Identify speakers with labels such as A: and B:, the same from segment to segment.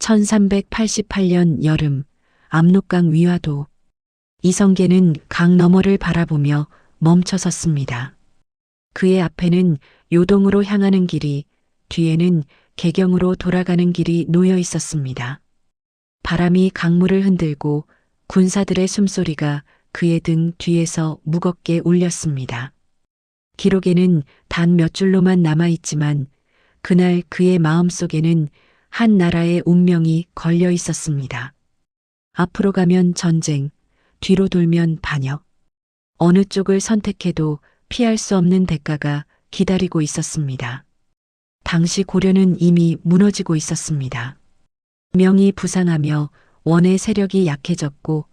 A: 1388년 여름 압록강 위화도. 이성계는 강 너머를 바라보며 멈춰 섰습니다. 그의 앞에는 요동으로 향하는 길이, 뒤에는 개경으로 돌아가는 길이 놓여 있었습니다. 바람이 강물을 흔들고 군사들의 숨소리가 그의 등 뒤에서 무겁게 울렸습니다. 기록에는 단 몇 줄로만 남아있지만 그날 그의 마음속에는 한 나라의 운명이 걸려 있었습니다. 앞으로 가면 전쟁, 뒤로 돌면 반역. 어느 쪽을 선택해도 피할 수 없는 대가가 기다리고 있었습니다. 당시 고려는 이미 무너지고 있었습니다. 명이 부상하며 원의 세력이 약해졌고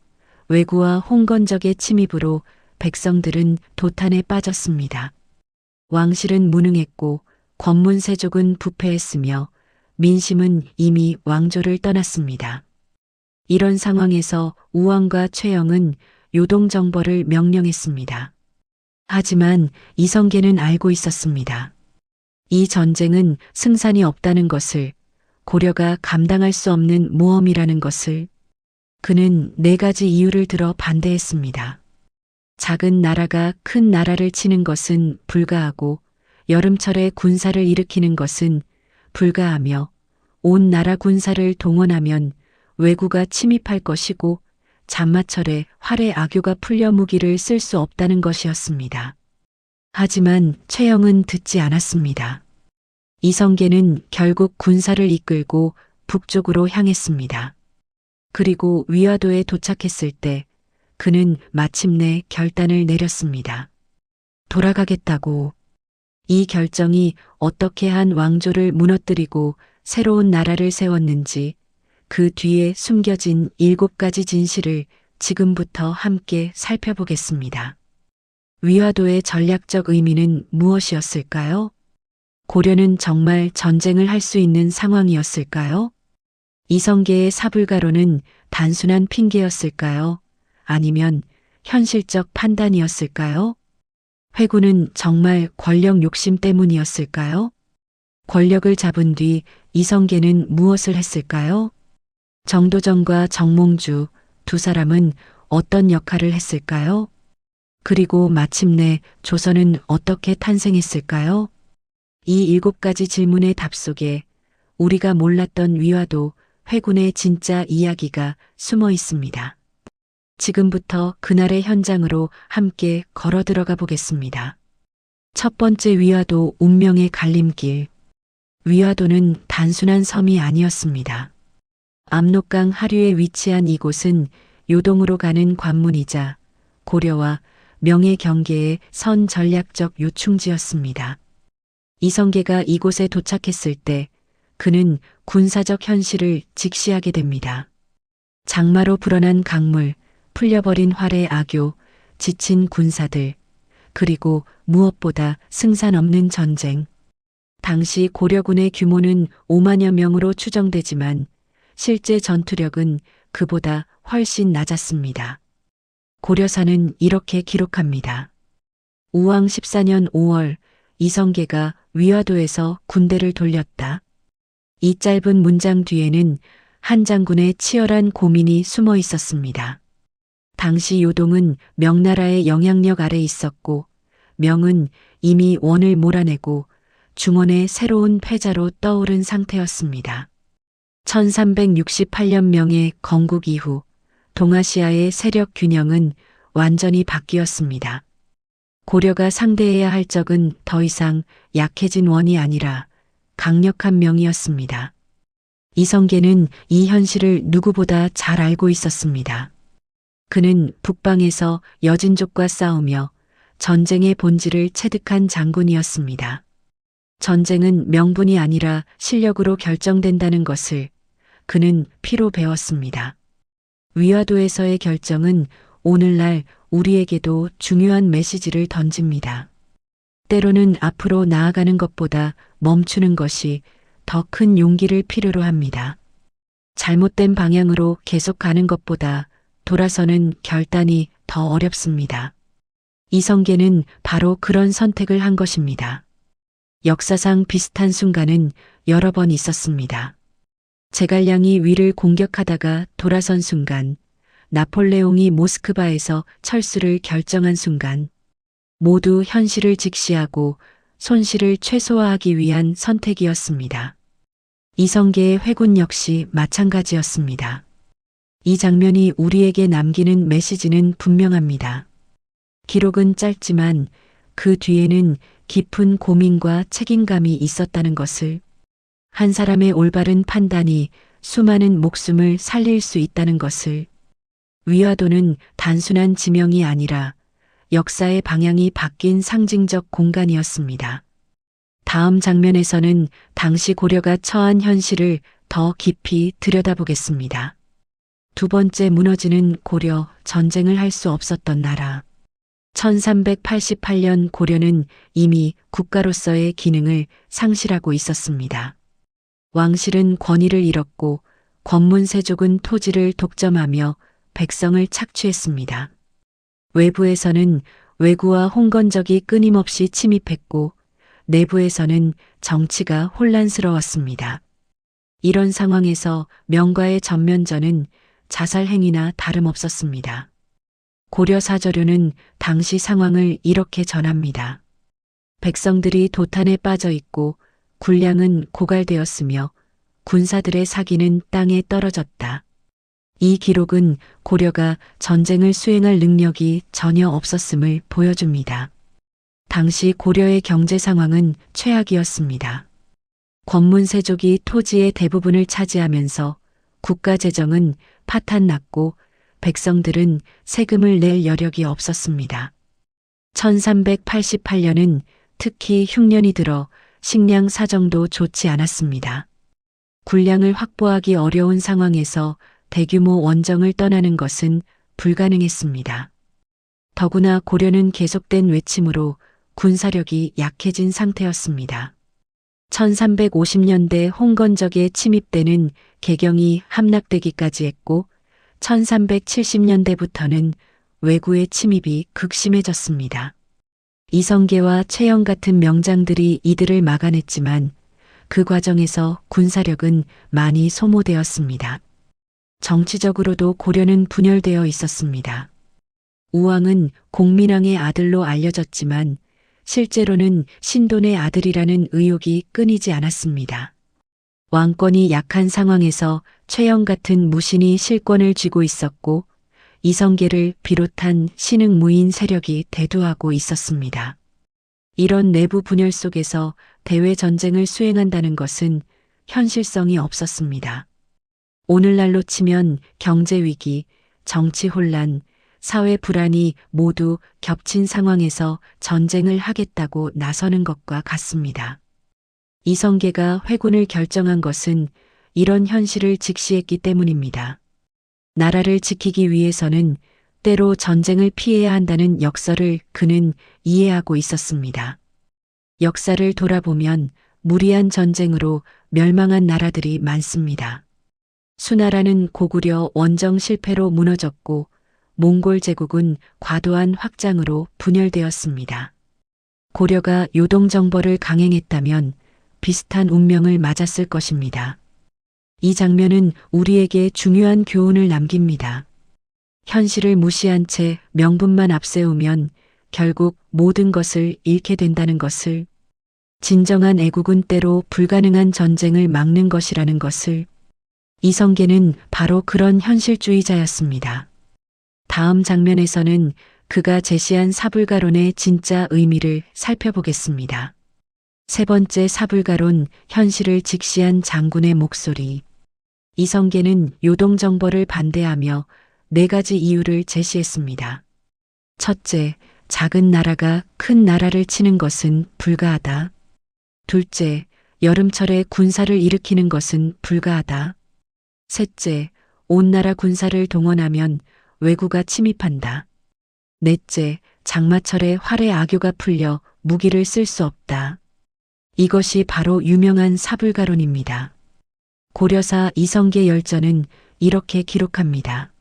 A: 왜구와 홍건적의 침입으로 백성들은 도탄에 빠졌습니다. 왕실은 무능했고 권문세족은 부패했으며 민심은 이미 왕조를 떠났습니다. 이런 상황에서 우왕과 최영은 요동정벌을 명령했습니다. 하지만 이성계는 알고 있었습니다. 이 전쟁은 승산이 없다는 것을, 고려가 감당할 수 없는 모험이라는 것을. 그는 4가지 이유를 들어 반대했습니다. 작은 나라가 큰 나라를 치는 것은 불가하고 여름철에 군사를 일으키는 것은 불가하며 온 나라 군사를 동원하면 왜구가 침입할 것이고 잔마철에 활의 악효가 풀려 무기를 쓸 수 없다는 것이었습니다. 하지만 최영은 듣지 않았습니다. 이성계는 결국 군사를 이끌고 북쪽으로 향했습니다. 그리고 위화도에 도착했을 때 그는 마침내 결단을 내렸습니다. 돌아가겠다고. 이 결정이 어떻게 한 왕조를 무너뜨리고 새로운 나라를 세웠는지, 그 뒤에 숨겨진 7가지 진실을 지금부터 함께 살펴보겠습니다. 위화도의 전략적 의미는 무엇이었을까요? 고려는 정말 전쟁을 할 수 있는 상황이었을까요? 이성계의 사불가로는 단순한 핑계였을까요? 아니면 현실적 판단이었을까요? 회구는 정말 권력 욕심 때문이었을까요? 권력을 잡은 뒤 이성계는 무엇을 했을까요? 정도전과 정몽주 2사람은 어떤 역할을 했을까요? 그리고 마침내 조선은 어떻게 탄생했을까요? 이 7가지 질문의 답 속에 우리가 몰랐던 위화도, 회군의 진짜 이야기가 숨어 있습니다. 지금부터 그날의 현장으로 함께 걸어 들어가 보겠습니다. 첫 번째 위화도, 운명의 갈림길. 위화도는 단순한 섬이 아니었습니다. 압록강 하류에 위치한 이곳은 요동으로 가는 관문이자 고려와 명의 경계의 선 전략적 요충지였습니다. 이성계가 이곳에 도착했을 때 그는 군사적 현실을 직시하게 됩니다. 장마로 불어난 강물, 풀려버린 활의 악요, 지친 군사들, 그리고 무엇보다 승산 없는 전쟁. 당시 고려군의 규모는 5만여 명으로 추정되지만 실제 전투력은 그보다 훨씬 낮았습니다. 고려사는 이렇게 기록합니다. 우왕 14년 5월 이성계가 위화도에서 군대를 돌렸다. 이 짧은 문장 뒤에는 한 장군의 치열한 고민이 숨어 있었습니다. 당시 요동은 명나라의 영향력 아래 있었고 명은 이미 원을 몰아내고 중원의 새로운 패자로 떠오른 상태였습니다. 1368년 명의 건국 이후 동아시아의 세력 균형은 완전히 바뀌었습니다. 고려가 상대해야 할 적은 더 이상 약해진 원이 아니라 강력한 명이었습니다. 이성계는 이 현실을 누구보다 잘 알고 있었습니다. 그는 북방에서 여진족과 싸우며 전쟁의 본질을 체득한 장군이었습니다. 전쟁은 명분이 아니라 실력으로 결정된다는 것을 그는 피로 배웠습니다. 위화도에서의 결정은 오늘날 우리에게도 중요한 메시지를 던집니다. 때로는 앞으로 나아가는 것보다 멈추는 것이 더 큰 용기를 필요로 합니다. 잘못된 방향으로 계속 가는 것보다 돌아서는 결단이 더 어렵습니다. 이성계는 바로 그런 선택을 한 것입니다. 역사상 비슷한 순간은 여러 번 있었습니다. 제갈량이 위를 공격하다가 돌아선 순간, 나폴레옹이 모스크바에서 철수를 결정한 순간, 모두 현실을 직시하고 손실을 최소화하기 위한 선택이었습니다. 이성계의 회군 역시 마찬가지였습니다. 이 장면이 우리에게 남기는 메시지는 분명합니다. 기록은 짧지만 그 뒤에는 깊은 고민과 책임감이 있었다는 것을, 한 사람의 올바른 판단이 수많은 목숨을 살릴 수 있다는 것을, 위화도는 단순한 지명이 아니라 역사의 방향이 바뀐 상징적 공간이었습니다. 다음 장면에서는 당시 고려가 처한 현실을 더 깊이 들여다보겠습니다. 두 번째, 무너지는 고려, 전쟁을 할 수 없었던 나라. 1388년 고려는 이미 국가로서의 기능을 상실하고 있었습니다. 왕실은 권위를 잃었고 권문세족은 토지를 독점하며 백성을 착취했습니다. 외부에서는 왜구와 홍건적이 끊임없이 침입했고 내부에서는 정치가 혼란스러웠습니다. 이런 상황에서 명과의 전면전은 자살 행위나 다름없었습니다. 고려 사저료는 당시 상황을 이렇게 전합니다. 백성들이 도탄에 빠져 있고 군량은 고갈되었으며 군사들의 사기는 땅에 떨어졌다. 이 기록은 고려가 전쟁을 수행할 능력이 전혀 없었음을 보여줍니다. 당시 고려의 경제 상황은 최악이었습니다. 권문세족이 토지의 대부분을 차지하면서 국가 재정은 파탄났고 백성들은 세금을 낼 여력이 없었습니다. 1388년은 특히 흉년이 들어 식량 사정도 좋지 않았습니다. 군량을 확보하기 어려운 상황에서 대규모 원정을 떠나는 것은 불가능했습니다. 더구나 고려는 계속된 외침으로 군사력이 약해진 상태였습니다. 1350년대 홍건적의 침입 때는 개경이 함락되기까지 했고 1370년대부터는 왜구의 침입이 극심해졌습니다. 이성계와 최영 같은 명장들이 이들을 막아냈지만 그 과정에서 군사력은 많이 소모되었습니다. 정치적으로도 고려는 분열되어 있었습니다. 우왕은 공민왕의 아들로 알려졌지만 실제로는 신돈의 아들이라는 의혹이 끊이지 않았습니다. 왕권이 약한 상황에서 최영 같은 무신이 실권을 쥐고 있었고 이성계를 비롯한 신흥무인 세력이 대두하고 있었습니다. 이런 내부 분열 속에서 대외 전쟁을 수행한다는 것은 현실성이 없었습니다. 오늘날로 치면 경제 위기, 정치 혼란, 사회 불안이 모두 겹친 상황에서 전쟁을 하겠다고 나서는 것과 같습니다. 이성계가 회군을 결정한 것은 이런 현실을 직시했기 때문입니다. 나라를 지키기 위해서는 때로 전쟁을 피해야 한다는 역설을 그는 이해하고 있었습니다. 역사를 돌아보면 무리한 전쟁으로 멸망한 나라들이 많습니다. 수나라는 고구려 원정 실패로 무너졌고 몽골 제국은 과도한 확장으로 분열되었습니다. 고려가 요동정벌을 강행했다면 비슷한 운명을 맞았을 것입니다. 이 장면은 우리에게 중요한 교훈을 남깁니다. 현실을 무시한 채 명분만 앞세우면 결국 모든 것을 잃게 된다는 것을, 진정한 애국은 때로 불가능한 전쟁을 막는 것이라는 것을, 이성계는 바로 그런 현실주의자였습니다. 다음 장면에서는 그가 제시한 사불가론의 진짜 의미를 살펴보겠습니다. 세 번째 사불가론, 현실을 직시한 장군의 목소리. 이성계는 요동정벌을 반대하며 네 가지 이유를 제시했습니다. 첫째, 작은 나라가 큰 나라를 치는 것은 불가하다. 둘째, 여름철에 군사를 일으키는 것은 불가하다. 셋째, 온 나라 군사를 동원하면 왜구가 침입한다. 넷째, 장마철에 활의 악효가 풀려 무기를 쓸 수 없다. 이것이 바로 유명한 사불가론입니다. 고려사 이성계 열전은 이렇게 기록합니다.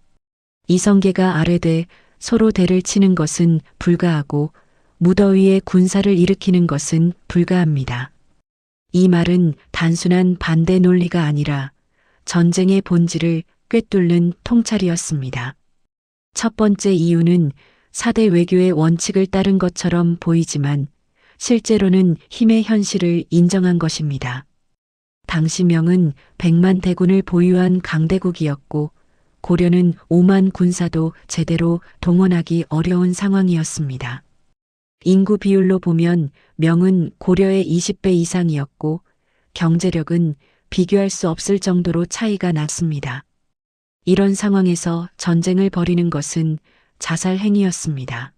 A: 이성계가 아뢰되 서로 대를 치는 것은 불가하고 무더위에 군사를 일으키는 것은 불가합니다. 이 말은 단순한 반대 논리가 아니라 전쟁의 본질을 꿰뚫는 통찰이었습니다. 첫 번째 이유는 사대 외교의 원칙을 따른 것처럼 보이지만 실제로는 힘의 현실을 인정한 것입니다. 당시 명은 100만 대군을 보유한 강대국이었고 고려는 5만 군사도 제대로 동원하기 어려운 상황이었습니다. 인구 비율로 보면 명은 고려의 20배 이상이었고 경제력은 비교할 수 없을 정도로 차이가 났습니다. 이런 상황에서 전쟁을 벌이는 것은 자살 행위였습니다.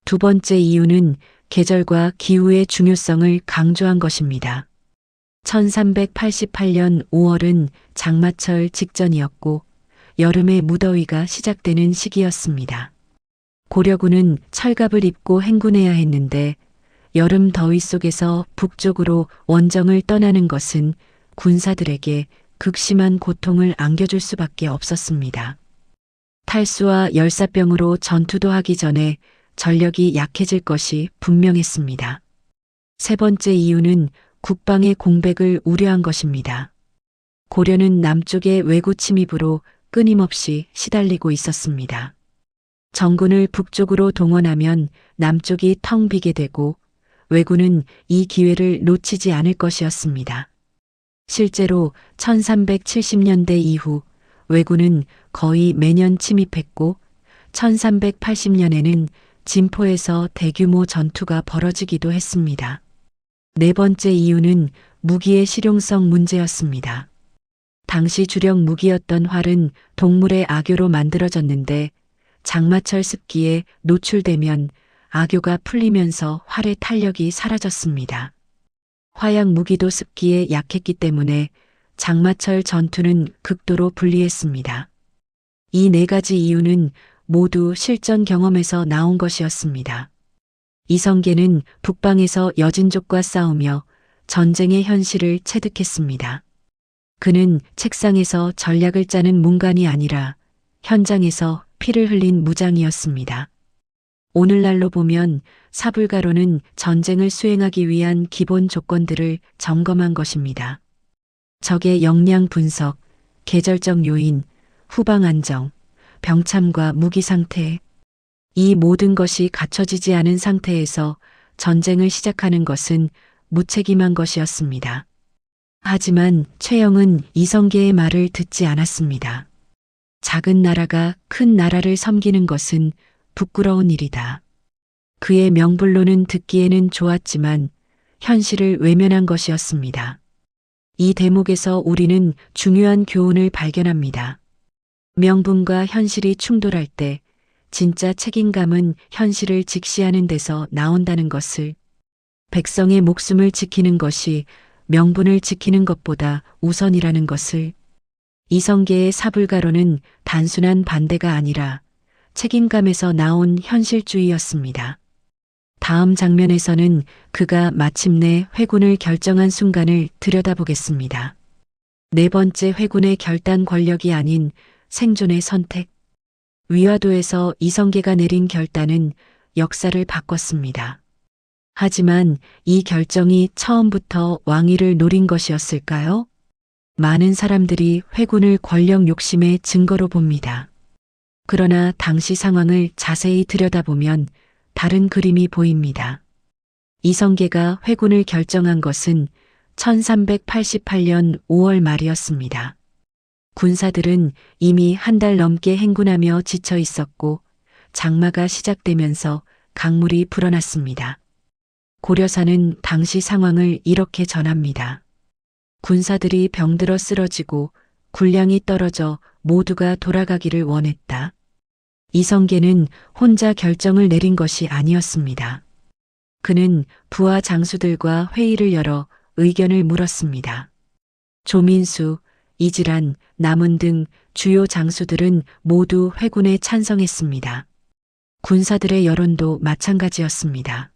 A: 두 번째 이유는 계절과 기후의 중요성을 강조한 것입니다. 1388년 5월은 장마철 직전이었고 여름의 무더위가 시작되는 시기였습니다. 고려군은 철갑을 입고 행군해야 했는데 여름 더위 속에서 북쪽으로 원정을 떠나는 것은 군사들에게 극심한 고통을 안겨줄 수밖에 없었습니다. 탈수와 열사병으로 전투도 하기 전에 전력이 약해질 것이 분명했습니다. 세 번째 이유는 국방의 공백을 우려한 것입니다. 고려는 남쪽의 왜구 침입으로 끊임없이 시달리고 있었습니다. 정군을 북쪽으로 동원하면 남쪽이 텅 비게 되고 왜구는 이 기회를 놓치지 않을 것이었습니다. 실제로 1370년대 이후 왜구는 거의 매년 침입했고 1380년에는 진포에서 대규모 전투가 벌어지기도 했습니다. 네 번째 이유는 무기의 실용성 문제였습니다. 당시 주력 무기였던 활은 동물의 악교로 만들어졌는데 장마철 습기에 노출되면 악교가 풀리면서 활의 탄력이 사라졌습니다. 화약 무기도 습기에 약했기 때문에 장마철 전투는 극도로 불리했습니다. 이 네 가지 이유는 모두 실전 경험에서 나온 것이었습니다. 이성계는 북방에서 여진족과 싸우며 전쟁의 현실을 체득했습니다. 그는 책상에서 전략을 짜는 문관이 아니라 현장에서 피를 흘린 무장이었습니다. 오늘날로 보면 사불가로는 전쟁을 수행하기 위한 기본 조건들을 점검한 것입니다. 적의 역량 분석, 계절적 요인, 후방 안정, 병참과 무기 상태, 이 모든 것이 갖춰지지 않은 상태에서 전쟁을 시작하는 것은 무책임한 것이었습니다. 하지만 최영은 이성계의 말을 듣지 않았습니다. 작은 나라가 큰 나라를 섬기는 것은 부끄러운 일이다. 그의 명분로는 듣기에는 좋았지만 현실을 외면한 것이었습니다. 이 대목에서 우리는 중요한 교훈을 발견합니다. 명분과 현실이 충돌할 때 진짜 책임감은 현실을 직시하는 데서 나온다는 것을, 백성의 목숨을 지키는 것이 명분을 지키는 것보다 우선이라는 것을, 이성계의 사불가로는 단순한 반대가 아니라 책임감에서 나온 현실주의였습니다. 다음 장면에서는 그가 마침내 회군을 결정한 순간을 들여다보겠습니다. 네 번째 회군의 결단 권력이 아닌 생존의 선택. 위화도에서 이성계가 내린 결단은 역사를 바꿨습니다. 하지만 이 결정이 처음부터 왕위를 노린 것이었을까요? 많은 사람들이 회군을 권력 욕심의 증거로 봅니다. 그러나 당시 상황을 자세히 들여다보면 다른 그림이 보입니다. 이성계가 회군을 결정한 것은 1388년 5월 말이었습니다. 군사들은 이미 한 달 넘게 행군하며 지쳐 있었고 장마가 시작되면서 강물이 불어났습니다. 고려사는 당시 상황을 이렇게 전합니다. 군사들이 병들어 쓰러지고 군량이 떨어져 모두가 돌아가기를 원했다. 이성계는 혼자 결정을 내린 것이 아니었습니다. 그는 부하 장수들과 회의를 열어 의견을 물었습니다. 조민수, 이질한, 남은 등 주요 장수들은 모두 회군에 찬성했습니다. 군사들의 여론도 마찬가지였습니다.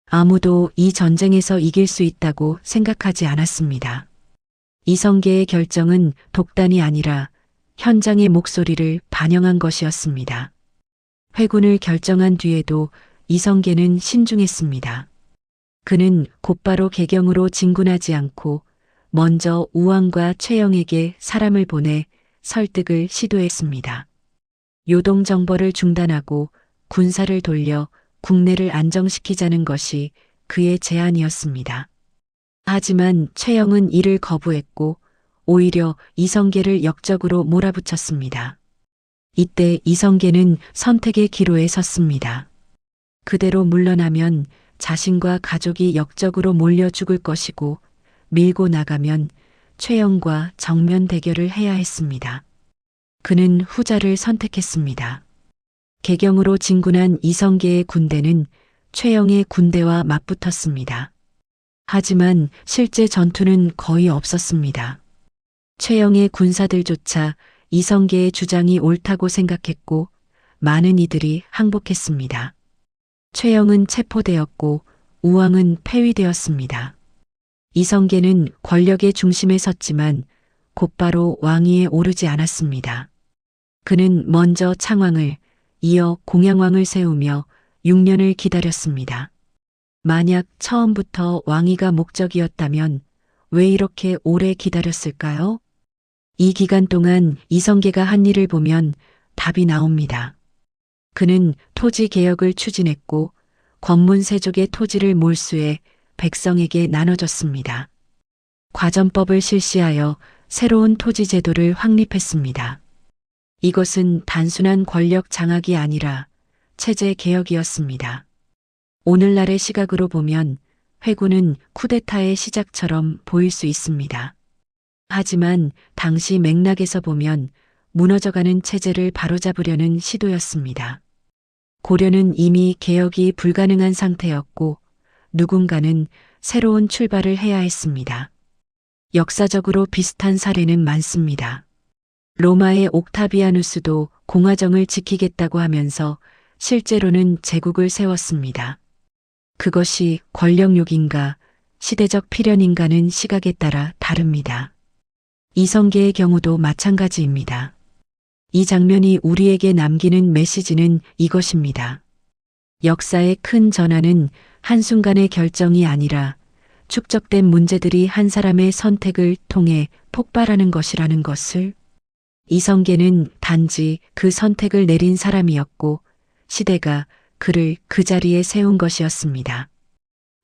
A: 아무도 이 전쟁에서 이길 수 있다고 생각하지 않았습니다. 이성계의 결정은 독단이 아니라 현장의 목소리를 반영한 것이었습니다. 회군을 결정한 뒤에도 이성계는 신중했습니다. 그는 곧바로 개경으로 진군하지 않고 먼저 우왕과 최영에게 사람을 보내 설득을 시도했습니다. 요동 정벌을 중단하고 군사를 돌려 국내를 안정시키자는 것이 그의 제안이었습니다. 하지만 최영은 이를 거부했고 오히려 이성계를 역적으로 몰아붙였습니다. 이때 이성계는 선택의 기로에 섰습니다. 그대로 물러나면 자신과 가족이 역적으로 몰려 죽을 것이고 밀고 나가면 최영과 정면 대결을 해야 했습니다. 그는 후자를 선택했습니다. 개경으로 진군한 이성계의 군대는 최영의 군대와 맞붙었습니다. 하지만 실제 전투는 거의 없었습니다. 최영의 군사들조차 이성계의 주장이 옳다고 생각했고 많은 이들이 항복했습니다. 최영은 체포되었고 우왕은 폐위되었습니다. 이성계는 권력의 중심에 섰지만 곧바로 왕위에 오르지 않았습니다. 그는 먼저 창왕을 이어 공양왕을 세우며 6년을 기다렸습니다. 만약 처음부터 왕위가 목적이었다면 왜 이렇게 오래 기다렸을까요? 이 기간 동안 이성계가 한 일을 보면 답이 나옵니다. 그는 토지 개혁을 추진했고 권문세족의 토지를 몰수해 백성에게 나눠줬습니다. 과전법을 실시하여 새로운 토지 제도를 확립했습니다. 이것은 단순한 권력 장악이 아니라 체제 개혁이었습니다. 오늘날의 시각으로 보면 회군은 쿠데타의 시작처럼 보일 수 있습니다. 하지만 당시 맥락에서 보면 무너져가는 체제를 바로잡으려는 시도였습니다. 고려는 이미 개혁이 불가능한 상태였고 누군가는 새로운 출발을 해야 했습니다. 역사적으로 비슷한 사례는 많습니다. 로마의 옥타비아누스도 공화정을 지키겠다고 하면서 실제로는 제국을 세웠습니다. 그것이 권력욕인가 시대적 필연인가는 시각에 따라 다릅니다. 이성계의 경우도 마찬가지입니다. 이 장면이 우리에게 남기는 메시지는 이것입니다. 역사의 큰 전환은 한순간의 결정이 아니라 축적된 문제들이 한 사람의 선택을 통해 폭발하는 것이라는 것을. 이성계는 단지 그 선택을 내린 사람이었고 시대가 그를 그 자리에 세운 것이었습니다.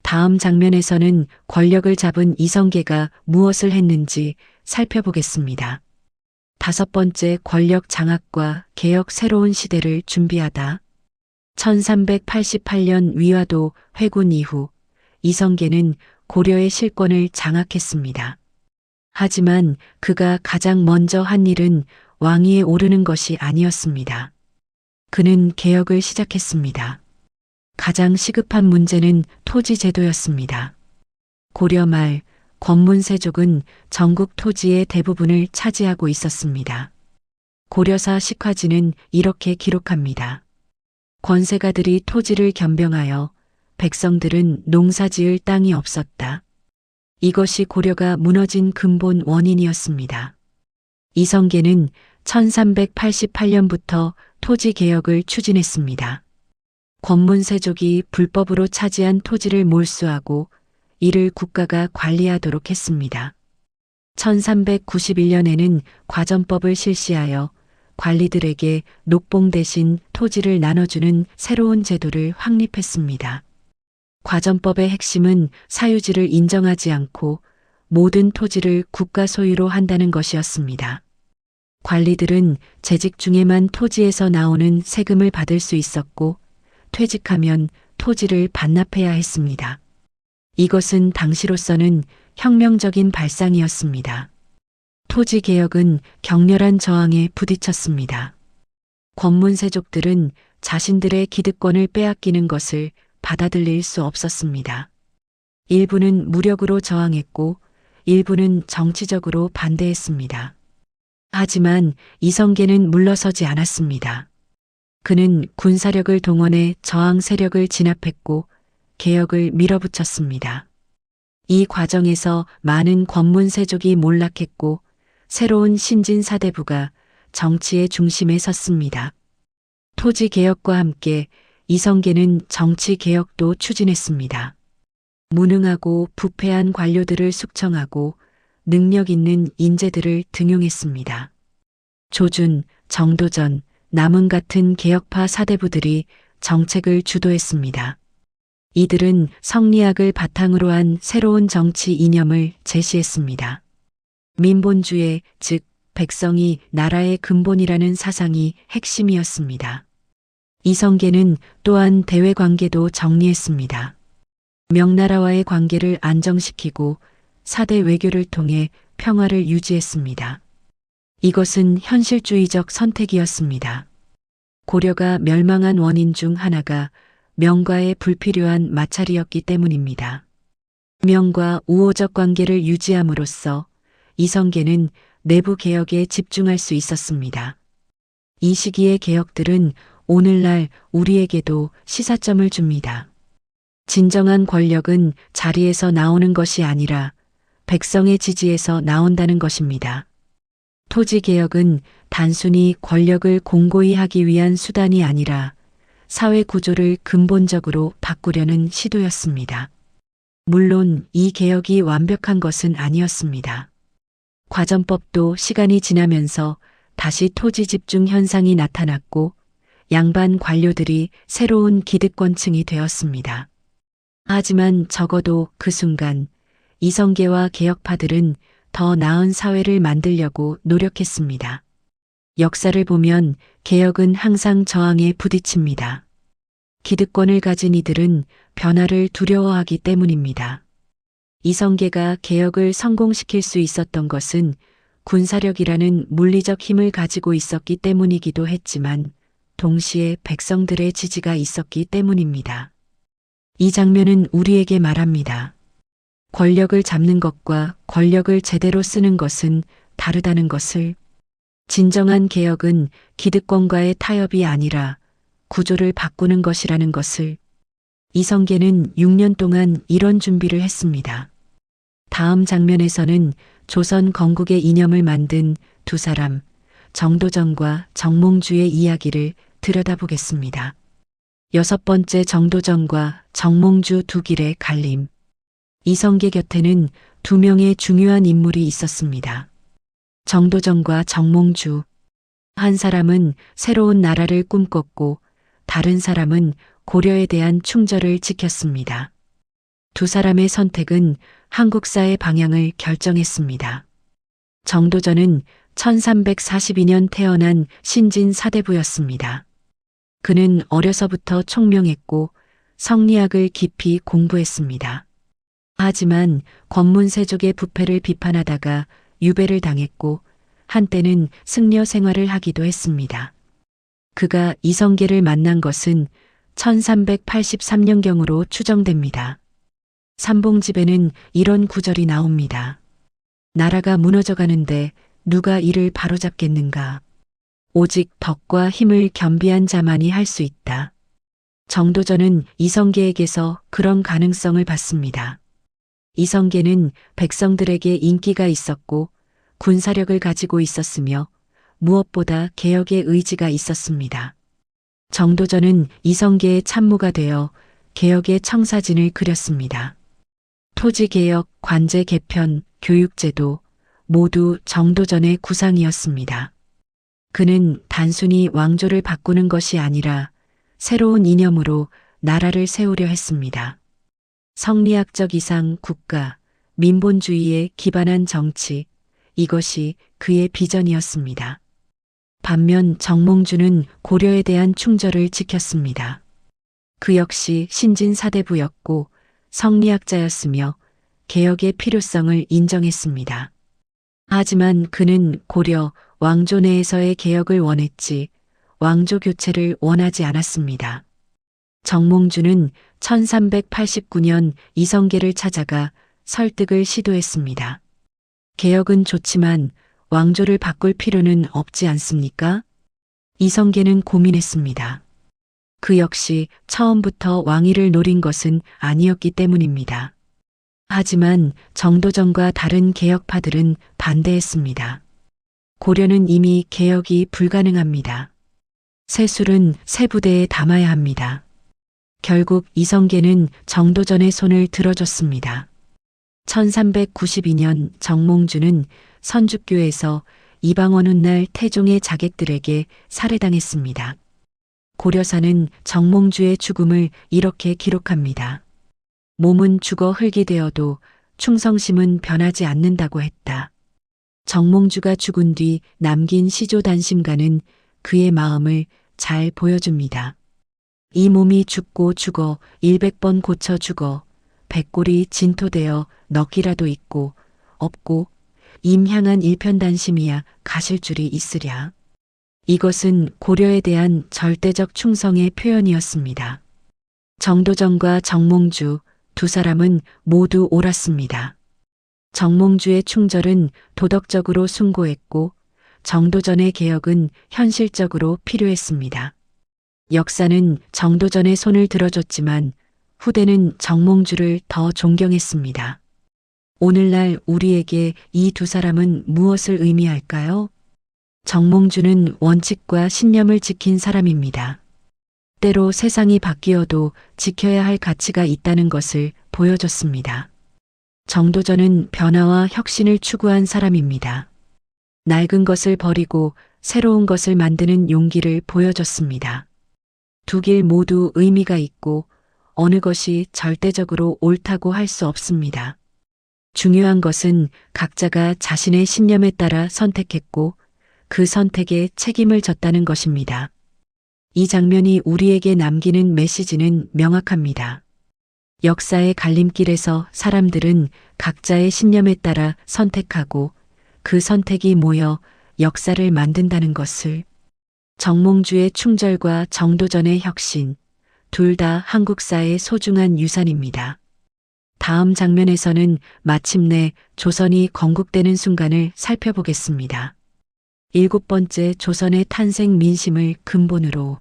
A: 다음 장면에서는 권력을 잡은 이성계가 무엇을 했는지 살펴보겠습니다. 5번째, 권력 장악과 개혁. 새로운 시대를 준비하다. 1388년 위화도 회군 이후 이성계는 고려의 실권을 장악했습니다. 하지만 그가 가장 먼저 한 일은 왕위에 오르는 것이 아니었습니다. 그는 개혁을 시작했습니다. 가장 시급한 문제는 토지 제도였습니다. 고려 말 권문세족은 전국 토지의 대부분을 차지하고 있었습니다. 고려사 식화지는 이렇게 기록합니다. 권세가들이 토지를 겸병하여 백성들은 농사지을 땅이 없었다. 이것이 고려가 무너진 근본 원인이었습니다. 이성계는 1388년부터 토지 개혁을 추진했습니다. 권문세족이 불법으로 차지한 토지를 몰수하고 이를 국가가 관리하도록 했습니다. 1391년에는 과전법을 실시하여 관리들에게 녹봉 대신 토지를 나눠주는 새로운 제도를 확립했습니다. 과전법의 핵심은 사유지를 인정하지 않고 모든 토지를 국가 소유로 한다는 것이었습니다. 관리들은 재직 중에만 토지에서 나오는 세금을 받을 수 있었고 퇴직하면 토지를 반납해야 했습니다. 이것은 당시로서는 혁명적인 발상이었습니다. 토지 개혁은 격렬한 저항에 부딪혔습니다. 권문세족들은 자신들의 기득권을 빼앗기는 것을 받아들일 수 없었습니다. 일부는 무력으로 저항했고 일부는 정치적으로 반대했습니다. 하지만 이성계는 물러서지 않았습니다. 그는 군사력을 동원해 저항 세력을 진압했고 개혁을 밀어붙였습니다. 이 과정에서 많은 권문세족이 몰락했고 새로운 신진사대부가 정치의 중심에 섰습니다. 토지 개혁과 함께 이성계는 정치 개혁도 추진했습니다. 무능하고 부패한 관료들을 숙청하고 능력 있는 인재들을 등용했습니다. 조준, 정도전, 남은 같은 개혁파 사대부들이 정책을 주도했습니다. 이들은 성리학을 바탕으로 한 새로운 정치 이념을 제시했습니다. 민본주의, 즉 백성이 나라의 근본이라는 사상이 핵심이었습니다. 이성계는 또한 대외 관계도 정리했습니다. 명나라와의 관계를 안정시키고 사대 외교를 통해 평화를 유지했습니다. 이것은 현실주의적 선택이었습니다. 고려가 멸망한 원인 중 하나가 명과의 불필요한 마찰이었기 때문입니다. 명과 우호적 관계를 유지함으로써 이성계는 내부 개혁에 집중할 수 있었습니다. 이 시기의 개혁들은 오늘날 우리에게도 시사점을 줍니다. 진정한 권력은 자리에서 나오는 것이 아니라 백성의 지지에서 나온다는 것입니다. 토지개혁은 단순히 권력을 공고히 하기 위한 수단이 아니라 사회 구조를 근본적으로 바꾸려는 시도였습니다. 물론 이 개혁이 완벽한 것은 아니었습니다. 과전법도 시간이 지나면서 다시 토지 집중 현상이 나타났고 양반 관료들이 새로운 기득권층이 되었습니다. 하지만 적어도 그 순간 이성계와 개혁파들은 더 나은 사회를 만들려고 노력했습니다. 역사를 보면 개혁은 항상 저항에 부딪힙니다. 기득권을 가진 이들은 변화를 두려워하기 때문입니다. 이성계가 개혁을 성공시킬 수 있었던 것은 군사력이라는 물리적 힘을 가지고 있었기 때문이기도 했지만 동시에 백성들의 지지가 있었기 때문입니다. 이 장면은 우리에게 말합니다. 권력을 잡는 것과 권력을 제대로 쓰는 것은 다르다는 것을. 진정한 개혁은 기득권과의 타협이 아니라 구조를 바꾸는 것이라는 것을. 이성계는 6년 동안 이런 준비를 했습니다. 다음 장면에서는 조선 건국의 이념을 만든 두 사람, 정도전과 정몽주의 이야기를 들여다보겠습니다. 6번째 정도전과 정몽주 두 길의 갈림. 이성계 곁에는 두 명의 중요한 인물이 있었습니다. 정도전과 정몽주. 한 사람은 새로운 나라를 꿈꿨고 다른 사람은 고려에 대한 충절을 지켰습니다. 두 사람의 선택은 한국사의 방향을 결정했습니다. 정도전은 1342년 태어난 신진 사대부였습니다. 그는 어려서부터 총명했고 성리학을 깊이 공부했습니다. 하지만 권문세족의 부패를 비판하다가 유배를 당했고 한때는 승려 생활을 하기도 했습니다. 그가 이성계를 만난 것은 1383년경으로 추정됩니다. 삼봉집에는 이런 구절이 나옵니다. 나라가 무너져 가는데 누가 이를 바로잡겠는가. 오직 덕과 힘을 겸비한 자만이 할 수 있다. 정도전은 이성계에게서 그런 가능성을 봤습니다. 이성계는 백성들에게 인기가 있었고 군사력을 가지고 있었으며 무엇보다 개혁의 의지가 있었습니다. 정도전은 이성계의 참모가 되어 개혁의 청사진을 그렸습니다. 토지개혁, 관제 개편, 교육제도 모두 정도전의 구상이었습니다. 그는 단순히 왕조를 바꾸는 것이 아니라 새로운 이념으로 나라를 세우려 했습니다. 성리학적 이상 국가, 민본주의에 기반한 정치, 이것이 그의 비전이었습니다. 반면 정몽주는 고려에 대한 충절을 지켰습니다. 그 역시 신진사대부였고 성리학자였으며 개혁의 필요성을 인정했습니다. 하지만 그는 고려 왕조 내에서의 개혁을 원했지 왕조 교체를 원하지 않았습니다. 정몽주는 1389년 이성계를 찾아가 설득을 시도했습니다. 개혁은 좋지만 왕조를 바꿀 필요는 없지 않습니까? 이성계는 고민했습니다. 그 역시 처음부터 왕위를 노린 것은 아니었기 때문입니다. 하지만 정도전과 다른 개혁파들은 반대했습니다. 고려는 이미 개혁이 불가능합니다. 세술은 새 부대에 담아야 합니다. 결국 이성계는 정도전의 손을 들어줬습니다. 1392년 정몽주는 선주교에서 이방 오는 날 태종의 자객들에게 살해당했습니다. 고려사는 정몽주의 죽음을 이렇게 기록합니다. 몸은 죽어 흙이 되어도 충성심은 변하지 않는다고 했다. 정몽주가 죽은 뒤 남긴 시조단심가는 그의 마음을 잘 보여줍니다. 이 몸이 죽고 죽어 100번 고쳐 죽어 백골이 진토되어 넋이라도 있고 없고 임향한 일편단심이야 가실 줄이 있으랴. 이것은 고려에 대한 절대적 충성의 표현이었습니다. 정도전과 정몽주 두 사람은 모두 옳았습니다. 정몽주의 충절은 도덕적으로 숭고했고 정도전의 개혁은 현실적으로 필요했습니다. 역사는 정도전의 손을 들어줬지만 후대는 정몽주를 더 존경했습니다. 오늘날 우리에게 이 두 사람은 무엇을 의미할까요? 정몽주는 원칙과 신념을 지킨 사람입니다. 때로 세상이 바뀌어도 지켜야 할 가치가 있다는 것을 보여줬습니다. 정도전은 변화와 혁신을 추구한 사람입니다. 낡은 것을 버리고 새로운 것을 만드는 용기를 보여줬습니다. 두 길 모두 의미가 있고 어느 것이 절대적으로 옳다고 할 수 없습니다. 중요한 것은 각자가 자신의 신념에 따라 선택했고 그 선택에 책임을 졌다는 것입니다. 이 장면이 우리에게 남기는 메시지는 명확합니다. 역사의 갈림길에서 사람들은 각자의 신념에 따라 선택하고 그 선택이 모여 역사를 만든다는 것을. 정몽주의 충절과 정도전의 혁신, 둘 다 한국사의 소중한 유산입니다. 다음 장면에서는 마침내 조선이 건국되는 순간을 살펴보겠습니다. 7번째 조선의 탄생 민심을 근본으로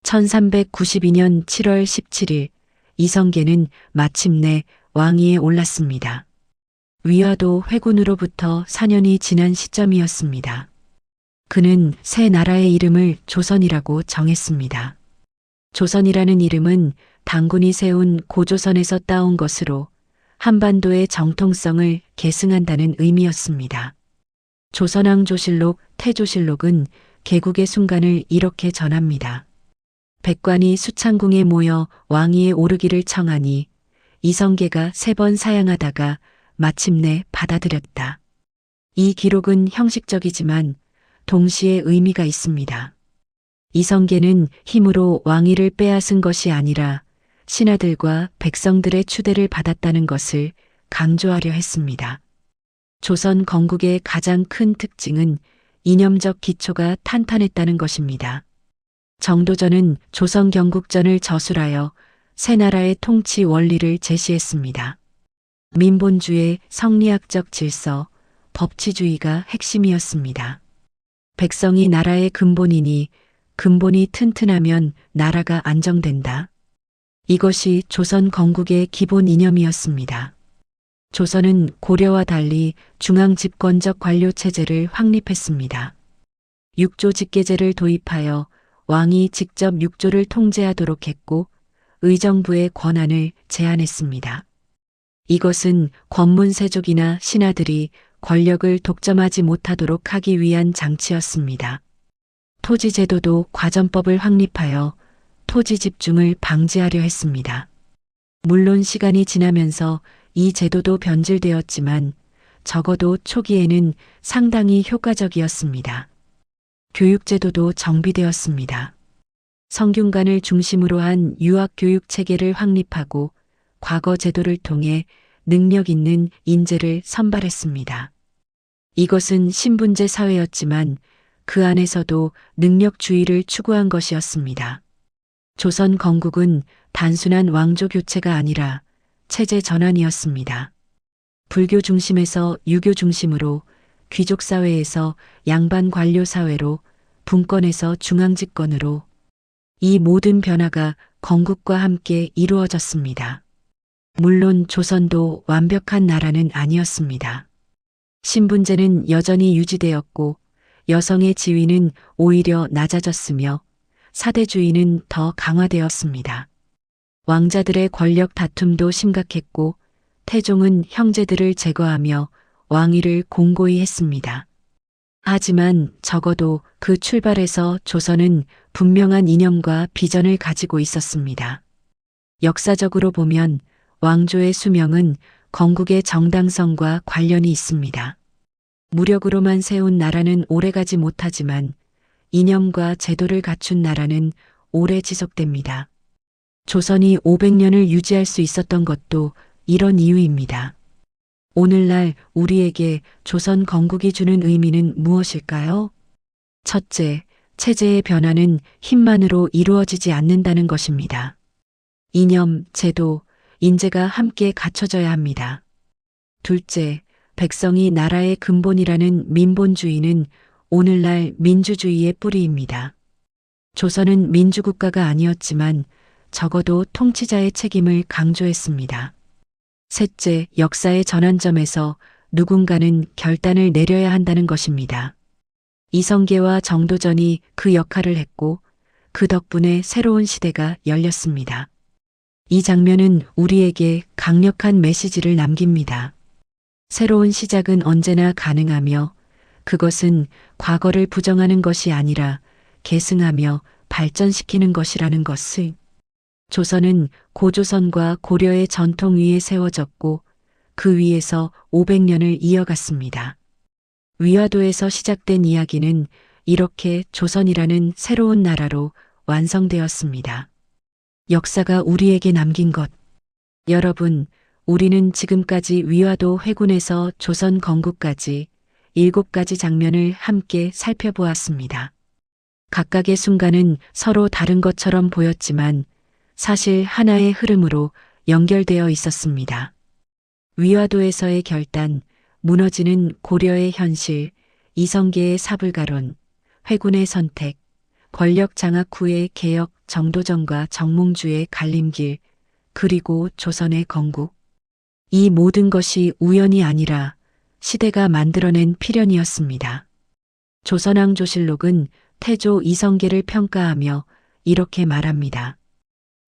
A: 1392년 7월 17일 이성계는 마침내 왕위에 올랐습니다. 위화도 회군으로부터 4년이 지난 시점이었습니다. 그는 새 나라의 이름을 조선이라고 정했습니다. 조선이라는 이름은 당군이 세운 고조선에서 따온 것으로 한반도의 정통성을 계승한다는 의미였습니다. 조선왕조실록 태조실록은 개국의 순간을 이렇게 전합니다. 백관이 수창궁에 모여 왕위에 오르기를 청하니 이성계가 3번 사양하다가 마침내 받아들였다. 이 기록은 형식적이지만 동시에 의미가 있습니다. 이성계는 힘으로 왕위를 빼앗은 것이 아니라 신하들과 백성들의 추대를 받았다는 것을 강조하려 했습니다. 조선 건국의 가장 큰 특징은 이념적 기초가 탄탄했다는 것입니다. 정도전은 조선 경국전을 저술하여 새 나라의 통치 원리를 제시했습니다. 민본주의 성리학적 질서, 법치주의가 핵심이었습니다. 백성이 나라의 근본이니 근본이 튼튼하면 나라가 안정된다. 이것이 조선 건국의 기본 이념이었습니다. 조선은 고려와 달리 중앙 집권적 관료 체제를 확립했습니다. 육조 직계제를 도입하여 왕이 직접 육조를 통제하도록 했고 의정부의 권한을 제한했습니다. 이것은 권문세족이나 신하들이 권력을 독점하지 못하도록 하기 위한 장치였습니다. 토지제도도 과전법을 확립하여 토지 집중을 방지하려 했습니다. 물론 시간이 지나면서 이 제도도 변질되었지만 적어도 초기에는 상당히 효과적이었습니다. 교육제도도 정비되었습니다. 성균관을 중심으로 한 유학교육 체계를 확립하고 과거 제도를 통해 능력 있는 인재를 선발했습니다. 이것은 신분제 사회였지만 그 안에서도 능력주의를 추구한 것이었습니다. 조선 건국은 단순한 왕조 교체가 아니라 체제 전환이었습니다. 불교 중심에서 유교 중심으로, 귀족 사회에서 양반 관료 사회로, 분권에서 중앙 집권으로 이 모든 변화가 건국과 함께 이루어졌습니다. 물론 조선도 완벽한 나라는 아니었습니다. 신분제는 여전히 유지되었고 여성의 지위는 오히려 낮아졌으며 사대주의는 더 강화되었습니다. 왕자들의 권력 다툼도 심각했고 태종은 형제들을 제거하며 왕위를 공고히 했습니다. 하지만 적어도 그 출발에서 조선은 분명한 이념과 비전을 가지고 있었습니다. 역사적으로 보면 왕조의 수명은 건국의 정당성과 관련이 있습니다. 무력으로만 세운 나라는 오래가지 못하지만 이념과 제도를 갖춘 나라는 오래 지속됩니다. 조선이 500년을 유지할 수 있었던 것도 이런 이유입니다. 오늘날 우리에게 조선 건국이 주는 의미는 무엇일까요? 첫째, 체제의 변화는 힘만으로 이루어지지 않는다는 것입니다. 이념, 제도, 인재가 함께 갖춰져야 합니다. 둘째, 백성이 나라의 근본이라는 민본주의는 오늘날 민주주의의 뿌리입니다. 조선은 민주국가가 아니었지만 적어도 통치자의 책임을 강조했습니다. 셋째, 역사의 전환점에서 누군가는 결단을 내려야 한다는 것입니다. 이성계와 정도전이 그 역할을 했고 그 덕분에 새로운 시대가 열렸습니다. 이 장면은 우리에게 강력한 메시지를 남깁니다. 새로운 시작은 언제나 가능하며 그것은 과거를 부정하는 것이 아니라 계승하며 발전시키는 것이라는 것을. 조선은 고조선과 고려의 전통 위에 세워졌고 그 위에서 500년을 이어갔습니다. 위화도에서 시작된 이야기는 이렇게 조선이라는 새로운 나라로 완성되었습니다. 역사가 우리에게 남긴 것. 여러분, 우리는 지금까지 위화도 회군에서 조선 건국까지 7가지 장면을 함께 살펴보았습니다. 각각의 순간은 서로 다른 것처럼 보였지만 사실 하나의 흐름으로 연결되어 있었습니다. 위화도에서의 결단, 무너지는 고려의 현실, 이성계의 사불가론, 회군의 선택, 권력 장악 후의 개혁, 정도전과 정몽주의 갈림길, 그리고 조선의 건국. 이 모든 것이 우연이 아니라 시대가 만들어낸 필연이었습니다. 조선왕조실록은 태조 이성계를 평가하며 이렇게 말합니다.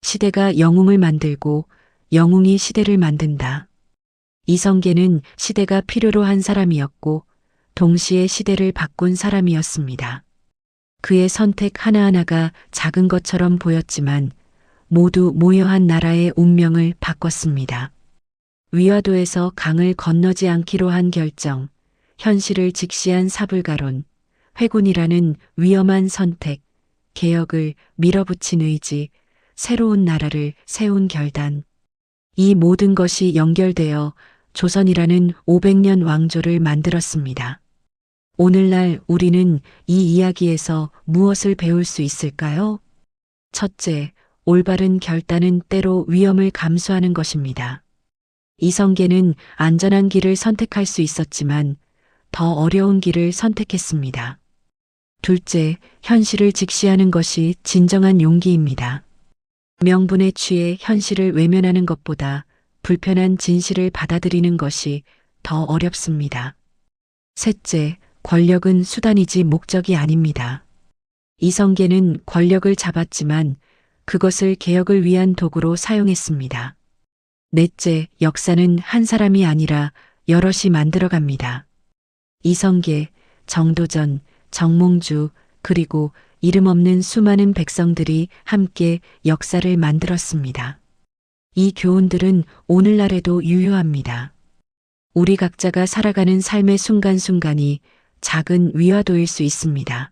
A: 시대가 영웅을 만들고 영웅이 시대를 만든다. 이성계는 시대가 필요로 한 사람이었고 동시에 시대를 바꾼 사람이었습니다. 그의 선택 하나하나가 작은 것처럼 보였지만 모두 모여한 나라의 운명을 바꿨습니다. 위화도에서 강을 건너지 않기로 한 결정, 현실을 직시한 사불가론, 회군이라는 위험한 선택, 개혁을 밀어붙인 의지, 새로운 나라를 세운 결단. 이 모든 것이 연결되어 조선이라는 500년 왕조를 만들었습니다. 오늘날 우리는 이 이야기에서 무엇을 배울 수 있을까요? 첫째, 올바른 결단은 때로 위험을 감수하는 것입니다. 이성계는 안전한 길을 선택할 수 있었지만 더 어려운 길을 선택했습니다. 둘째, 현실을 직시하는 것이 진정한 용기입니다. 명분에 취해 현실을 외면하는 것보다 불편한 진실을 받아들이는 것이 더 어렵습니다. 셋째, 권력은 수단이지 목적이 아닙니다. 이성계는 권력을 잡았지만 그것을 개혁을 위한 도구로 사용했습니다. 넷째, 역사는 한 사람이 아니라 여럿이 만들어갑니다. 이성계, 정도전, 정몽주, 그리고 이름 없는 수많은 백성들이 함께 역사를 만들었습니다. 이 교훈들은 오늘날에도 유효합니다. 우리 각자가 살아가는 삶의 순간순간이 작은 위화도일 수 있습니다.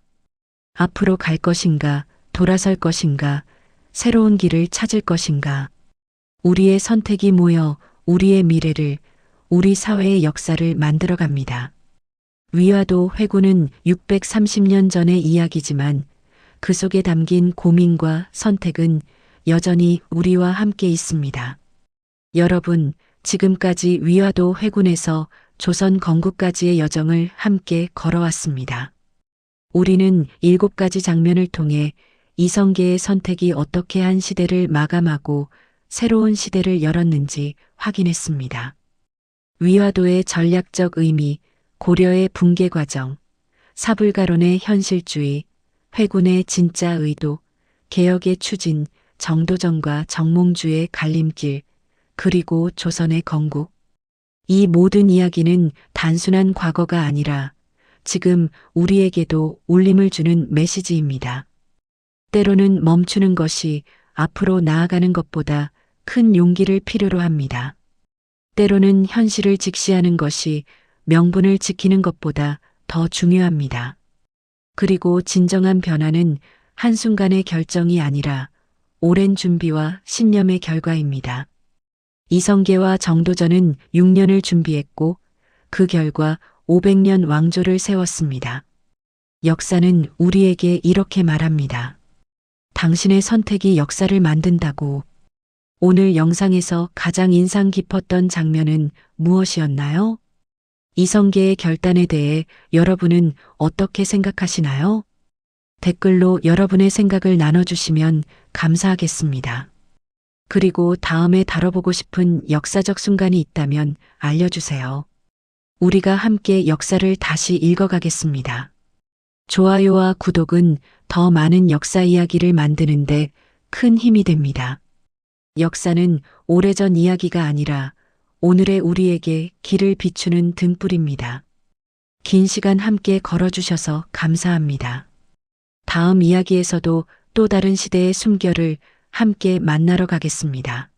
A: 앞으로 갈 것인가, 돌아설 것인가, 새로운 길을 찾을 것인가. 우리의 선택이 모여 우리의 미래를, 우리 사회의 역사를 만들어갑니다. 위화도 회군은 630년 전의 이야기지만 그 속에 담긴 고민과 선택은 여전히 우리와 함께 있습니다. 여러분, 지금까지 위화도 회군에서 조선 건국까지의 여정을 함께 걸어왔습니다. 우리는 7가지 장면을 통해 이성계의 선택이 어떻게 한 시대를 마감하고 새로운 시대를 열었는지 확인했습니다. 위화도의 전략적 의미, 고려의 붕괴 과정, 사불가론의 현실주의, 회군의 진짜 의도, 개혁의 추진, 정도전과 정몽주의 갈림길, 그리고 조선의 건국. 이 모든 이야기는 단순한 과거가 아니라 지금 우리에게도 울림을 주는 메시지입니다. 때로는 멈추는 것이 앞으로 나아가는 것보다 큰 용기를 필요로 합니다. 때로는 현실을 직시하는 것이 명분을 지키는 것보다 더 중요합니다. 그리고 진정한 변화는 한순간의 결정이 아니라 오랜 준비와 신념의 결과입니다. 이성계와 정도전은 6년을 준비했고 그 결과 500년 왕조를 세웠습니다. 역사는 우리에게 이렇게 말합니다. 당신의 선택이 역사를 만든다고. 오늘 영상에서 가장 인상 깊었던 장면은 무엇이었나요? 이성계의 결단에 대해 여러분은 어떻게 생각하시나요? 댓글로 여러분의 생각을 나눠주시면 감사하겠습니다. 그리고 다음에 다뤄보고 싶은 역사적 순간이 있다면 알려주세요. 우리가 함께 역사를 다시 읽어가겠습니다. 좋아요와 구독은 더 많은 역사 이야기를 만드는데 큰 힘이 됩니다. 역사는 오래전 이야기가 아니라 오늘의 우리에게 길을 비추는 등불입니다. 긴 시간 함께 걸어주셔서 감사합니다. 다음 이야기에서도 또 다른 시대의 숨결을 함께 만나러 가겠습니다.